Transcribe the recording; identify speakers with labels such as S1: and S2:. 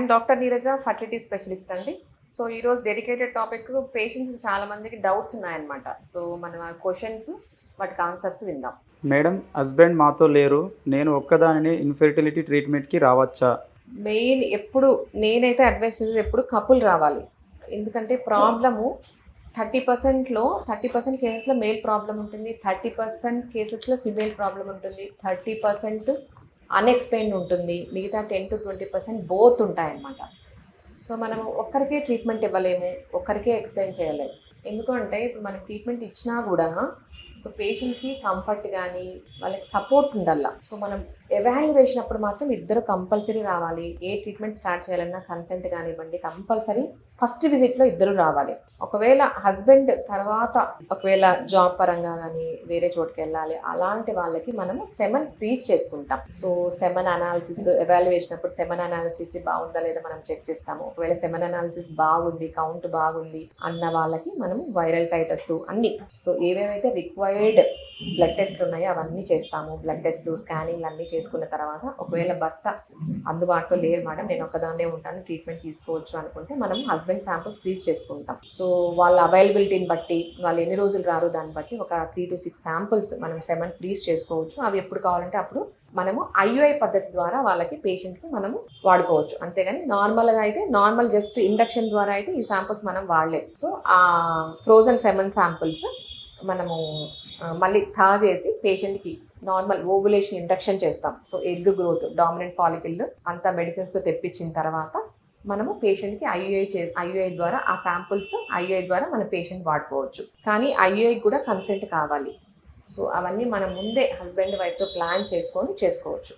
S1: I'm doctor Neeraja, fertility specialist అండి. So ఈరోజు dedicated topic పేషెంట్స్కి చాలా మందికి డౌట్స్ ఉన్నాయన్నమాట. సో మనం ఆ క్వశ్చన్స్ వాటికి ఆన్సర్స్ విందాం.
S2: మేడం, హస్బెండ్ మాతో లేరు, నేను ఒక్కదానిని ఇన్ఫెర్టిలిటీ ట్రీట్మెంట్కి రావచ్చా?
S1: మెయిన్ ఎప్పుడు నేనైతే అడ్వైస్ చేసేది ఎప్పుడు కపుల్ రావాలి. ఎందుకంటే ప్రాబ్లము 30%లో 30% కేసెస్లో మేల్ ప్రాబ్లం ఉంటుంది, 30% కేసెస్లో ఫిమేల్ ప్రాబ్లం ఉంటుంది, 30% అన్ఎక్స్ప్లెయిన్డ్ ఉంటుంది, మిగతా 10-20% బోత్ ఉంటాయన్నమాట. సో మనము ఒక్కరికే ట్రీట్మెంట్ ఇవ్వలేము, ఒక్కరికే ఎక్స్ప్లెయిన్ చేయలేము. ఎందుకంటే ఇప్పుడు మనం ట్రీట్మెంట్ ఇచ్చినా కూడా సో పేషెంట్కి కంఫర్ట్ కానీ వాళ్ళకి సపోర్ట్ ఉండాల. సో మనం ఎవాల్యుయేషన్ అప్పుడు మాత్రం ఇద్దరు కంపల్సరీ రావాలి. ఏ ట్రీట్మెంట్ స్టార్ట్ చేయాలన్నా కన్సెంట్ కానివ్వండి, కంపల్సరీ ఫస్ట్ విజిట్లో ఇద్దరు రావాలి. ఒకవేళ హస్బెండ్ తర్వాత ఒకవేళ జాబ్ పరంగా కానీ వేరే చోటుకి వెళ్ళాలి, అలాంటి వాళ్ళకి మనము సెమన్ ఫ్రీజ్ చేసుకుంటాం. సో సెమన్ అనాలిసిస్ ఎవాల్యుయేషన్ అప్పుడు సెమన్ అనాలిసిస్ బాగుందా లేదా మనం చెక్ చేస్తాము. ఒకవేళ సెమన్ అనాలిసిస్ బాగుంది, కౌంట్ బాగుంది అన్న వాళ్ళకి మనము వైరల్ టైటస్ అన్ని సో ఏవేవైతే రిక్వైర్డ్ బ్లడ్ టెస్ట్లు ఉన్నాయో అవన్నీ చేస్తాము. బ్లడ్ టెస్ట్లు, స్కానింగ్లు అన్నీ చేసుకున్న తర్వాత ఒకవేళ భర్త అందుబాటులో లేరు మేడం, నేను ఒక్కదాన్నే ఉంటాను, ట్రీట్మెంట్ తీసుకోవచ్చు అనుకుంటే మనం హస్బెండ్ శాంపుల్స్ ఫ్రీజ్ చేసుకుంటాం. సో వాళ్ళ అవైలబిలిటీని బట్టి, వాళ్ళు ఎన్ని రోజులు రారు దాన్ని బట్టి ఒక 3 to 6 శాంపుల్స్ మనం సెమన్ ఫ్రీజ్ చేసుకోవచ్చు. అవి ఎప్పుడు కావాలంటే అప్పుడు మనము ఐయుఐ పద్ధతి ద్వారా వాళ్ళకి పేషెంట్కి మనము వాడుకోవచ్చు. అంతేగాని నార్మల్గా అయితే నార్మల్ జస్ట్ ఇండక్షన్ ద్వారా అయితే ఈ శాంపుల్స్ మనం వాడలేము. సో ఆ ఫ్రోజన్ సెమన్ శాంపుల్స్ మనము మళ్ళీ థా చేసి పేషెంట్కి నార్మల్ ఓవులేషన్ ఇండక్షన్ చేస్తాం. So egg growth, dominant follicle అంతా మెడిసిన్స్తో తెప్పించిన తర్వాత మనము పేషెంట్కి ఐయుఐ ద్వారా ఆ శాంపుల్స్ ఐయుఐ ద్వారా మన పేషెంట్ వాడుకోవచ్చు. కానీ ఐయుఐ కూడా కన్సెంట్ కావాలి. సో అవన్నీ మనం ముందే హస్బెండ్ వైఫ్తో ప్లాన్ చేసుకొని చేసుకోవచ్చు.